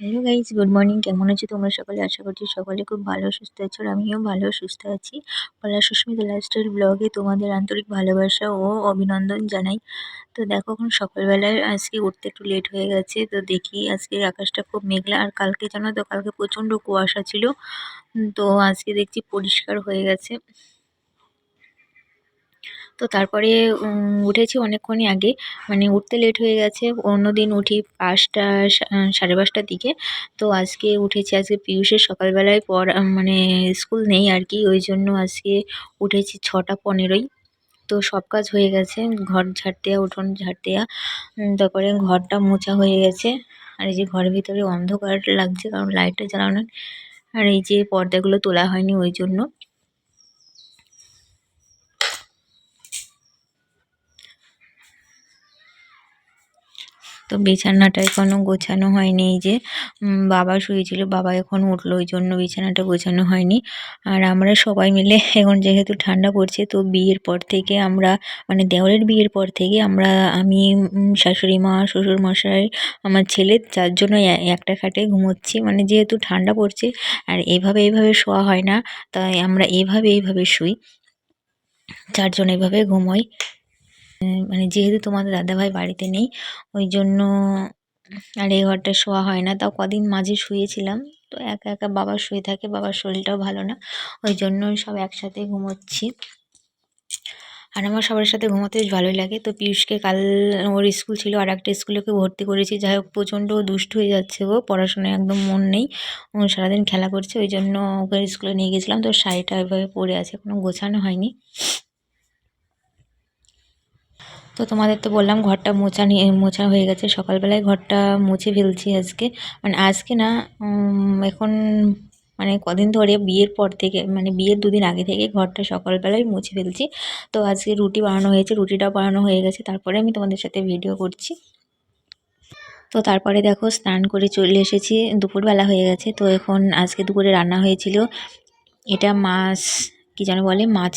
Hello guys, good morning. কেমন আছো তোমরা সকলে? আশা করছি সকলে খুব ভালো সুস্থ আছো, আর আমিও ভালো সুস্থ আছি। পলাশ সুস্মিতা লাইফস্টাইল ব্লগে তোমাদের আন্তরিক ভালোবাসা ও অভিনন্দন জানাই। তো দেখো, এখন সকালবেলায় আজকে উঠতে একটু লেট হয়ে গেছে। তো দেখি আজকে আকাশটা খুব মেঘলা, আর কালকে জানো তো, কালকে প্রচণ্ড কুয়াশা ছিল। তো আজকে দেখছি পরিষ্কার হয়ে গেছে। তো তারপরে উঠেছি অনেকক্ষণই আগে, মানে উঠতে লেট হয়ে গেছে। অন্যদিন উঠি 5টা, 5:30টার দিকে। তো আজকে উঠেছি, আজকে পিয়ুষের সকালবেলায় মানে স্কুল নেই আর কি, ওই জন্য আজকে উঠেছি 6টা 15ই। তো সব কাজ হয়ে গেছে, ঘর ঝাড় দেওয়া, উঠোন ঝাড় দেওয়া, তারপরে ঘরটা মোছা হয়ে গেছে। আর এই যে ঘরের ভিতরে অন্ধকার লাগছে কারণ লাইটটা জ্বালানো, আর এই যে পর্দাগুলো তোলা হয়নি ওই জন্য। তো বিছানাটা এখনো গোছানো হয়নি। এই যে বাবা শুয়েছিল, বাবা এখন উঠলো, ওই জন্য বিছানাটা গোছানো হয়নি। আর আমরা সবাই মিলে এখন যেহেতু ঠান্ডা পড়ছে, তো বিয়ের পর থেকে আমরা, মানে দেওরের বিয়ের পর থেকে আমরা, আমি, শাশুড়ি মা, শ্বশুর মশাই, আমার ছেলে, 4জনই একটা খাটে ঘুমোচ্ছি। মানে যেহেতু ঠান্ডা পড়ছে আর এইভাবে শোয়া হয় না, তাই আমরা এইভাবে শুই, 4জন এভাবে ঘুমোই। মানে যেহেতু তোমাদের দাদাভাই বাড়িতে নেই, ওই জন্য আর এই ঘরটা শোয়া হয় না। তাও কদিন মাঝে শুয়েছিলাম, তো একা একা বাবা শুয়ে থাকে, বাবার শরীরটাও ভালো না, ওই জন্য সব একসাথে ঘুমোচ্ছি। আর আমার সবার সাথে ঘুমোতে বেশ ভালোই লাগে। তো পিয়ুষকে কাল ওর স্কুল ছিল, আর একটা স্কুলে ওকে ভর্তি করেছি। যাই হোক, প্রচণ্ড দুষ্টু হয়ে যাচ্ছে, ও পড়াশোনায় একদম মন নেই, ও সারাদিন খেলা করছে, ওই জন্য ওকে স্কুলে নিয়ে গেছিলাম। তো শাড়িটা এভাবে পরে আছে, এখনো গোছানো হয়নি। তো তোমাদের তো বললাম ঘরটা মোছা হয়ে গেছে, সকালবেলায় ঘরটা মুছে ফেলছি আজকে। মানে আজকে না, এখন মানে কদিন ধরে বিয়ের পর থেকে, মানে বিয়ের 2 দিন আগে থেকে ঘরটা সকালবেলায় মুছে ফেলছি। তো আজকে রুটি বানানো হয়েছে, রুটিটাও বানানো হয়ে গেছে, তারপরে আমি তোমাদের সাথে ভিডিও করছি। তো তারপরে দেখো, স্নান করে চলে এসেছি, দুপুরবেলা হয়ে গেছে। তো এখন আজকে দুপুরে রান্না হয়েছিল, এটা মাছ, কি যেন বলে, মাছ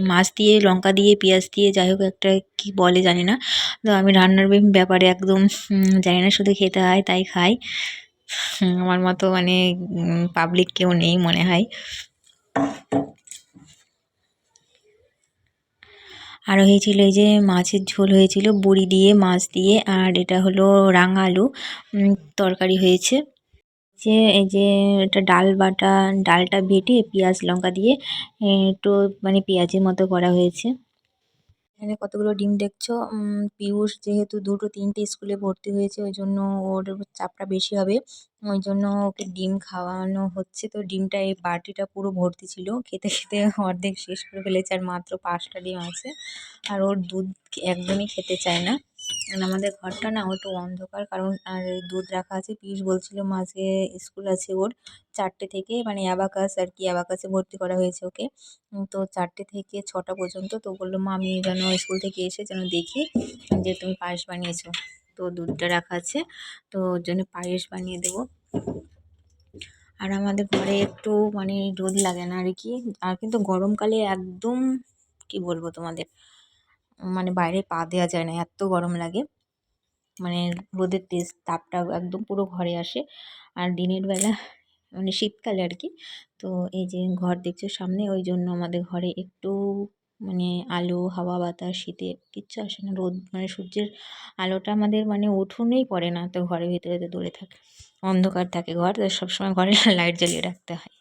মাছ দিয়ে, লঙ্কা দিয়ে, পেঁয়াজ দিয়ে, যাই হোক একটা কি বলে জানি না। তো আমি রান্নার ব্যাপারে একদম জানি না, শুধু খেতে হয় তাই খাই। আমার মতো মানে পাবলিক কেউ নেই মনে হয়। আরও হয়েছিল এই যে মাছের ঝোল হয়েছিল, বড়ি দিয়ে, মাছ দিয়ে, আর এটা হলো রাঙা আলু তরকারি হয়েছে। এই যে এটা ডাল বাটা, ডালটা বেটে পেঁয়াজ লঙ্কা দিয়ে একটু মানে পেঁয়াজের মতো করা হয়েছে। এখানে কতগুলো ডিম দেখছো। পিয়ুষ যেহেতু 2-3টে স্কুলে ভর্তি হয়েছে, ওই জন্য ওর চাপটা বেশি হবে, ওই জন্য ওকে ডিম খাওয়ানো হচ্ছে। তো ডিমটা, এই বাটিটা পুরো ভর্তি ছিল, খেতে খেতে অর্ধেক শেষ করে ফেলেছে, আর মাত্র 5টা ডিম আছে। আর ওর দুধ একদমই খেতে চায় না। আর আমাদের ঘরটা না একটু অন্ধকার, কারণ আর দুধ রাখা আছে। পিয়ুষ বলছিল মাঝে স্কুল আছে ওর 4টে থেকে, মানে অ্যাবাকাস আর কি, অ্যাবাকাসে ভর্তি করা হয়েছে ওকে। তো 4টে থেকে 6টা পর্যন্ত। তো বললো মা, আমি যেন স্কুল থেকে এসে যেন দেখি যে তুমি পায়েস বানিয়েছো। তো দুধটা রাখা আছে, তো ওর জন্য পায়েস বানিয়ে দেবো। আর আমাদের ঘরে একটু মানে রোদ লাগে না আর কি। আর কিন্তু গরমকালে একদম, কি বলবো তোমাদের, মানে বাইরে পা দেওয়া যায় না, এত গরম লাগে। মানে রোদের তাপটা একদম পুরো ঘরে আসে। আর দিনের বেলা, মানে শীতকালে আর কি। তো এই যে ঘর দেখছো সামনে, ওই জন্য আমাদের ঘরে একটু মানে আলো, হাওয়া বাতাস, শীতে কিচ্ছু আসে না। রোদ মানে সূর্যের আলোটা আমাদের মানে উঠোনেই পড়ে না, তো ঘরের ভিতরে তো দূরে থাকে, অন্ধকার থাকে ঘর। তো সবসময় ঘরে লাইট জ্বালিয়ে রাখতে হয়,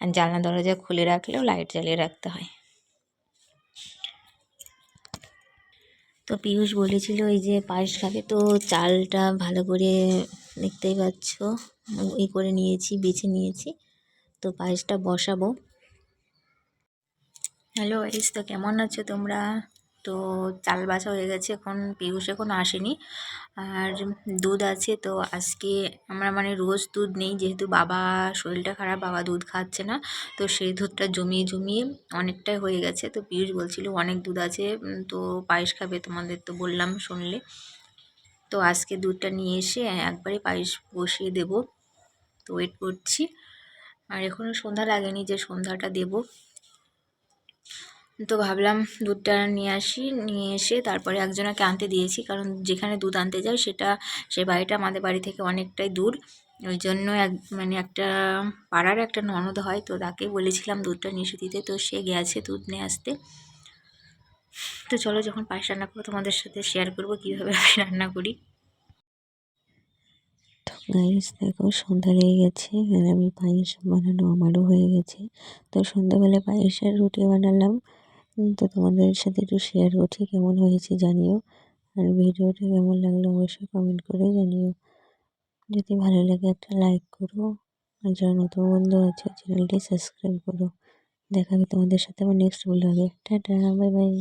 আর জানলা দরজা খুলে রাখলেও লাইট জ্বালিয়ে রাখতে হয়। তো পিয়ুষ বলেছিল এই যে পায়েস খাবে, তো চালটা ভালো করে দেখতেই পাচ্ছ করে নিয়েছি, বেছে নিয়েছি। তো পায়েসটা বসাবো। হ্যালো গাইস, তো কেমন আছো তোমরা? তো চাল বাছা হয়ে গেছে, এখন পিয়ুষ এখনও আসেনি। আর দুধ আছে, তো আজকে আমরা মানে রোজ দুধ নেই, যেহেতু বাবা শরীরটা খারাপ, বাবা দুধ খাচ্ছে না। তো সেই দুধটা জমিয়ে জমিয়ে অনেকটাই হয়ে গেছে। তো পিয়ুষ বলছিল অনেক দুধ আছে, তো পায়েস খাবে, তোমাদের তো বললাম শুনলে। তো আজকে দুধটা নিয়ে এসে একবারে পায়েস বসিয়ে দেব। তো ওয়েট করছি। আর এখনও সন্ধ্যা লাগেনি যে সন্ধ্যাটা দেব। তো ভাবলাম দুধটা নিয়ে আসি, নিয়ে এসে তারপরে একজনকে আনতে দিয়েছি, কারণ যেখানে দুধ আনতে যাই সে বাড়িটা আমাদের বাড়ি থেকে অনেকটাই দূর। ওই জন্য মানে একটা পাড়ার একটা ননদ হয়, তো তাকে বলেছিলাম দুধটা নিয়ে এসে দিতে, তো সে গেছে দুধ নিয়ে আসতে। তো চলো, যখন পায়েস রান্না করবো তোমাদের সাথে শেয়ার করবো কীভাবে আমি রান্না করি। তো গাইস দেখো, সন্ধ্যা লেগে গেছে আর আমি পায়েস বানানো আমারও হয়ে গেছে। তো সন্ধ্যাবেলা পায়েসের রুটি বানালাম। তো তোমাদের সাথে একটু শেয়ার করছি, কেমন হয়েছে জানিও। আর ভিডিওটা কেমন লাগলো অবশ্যই কমেন্ট করে জানিও। যদি ভালো লাগে একটা লাইক করো, আর যারা নতুন বন্ধু আছে চ্যানেলটি সাবস্ক্রাইব করো। দেখা হবে তোমাদের সাথে আমার নেক্সট ব্লগে। Tata, bye bye.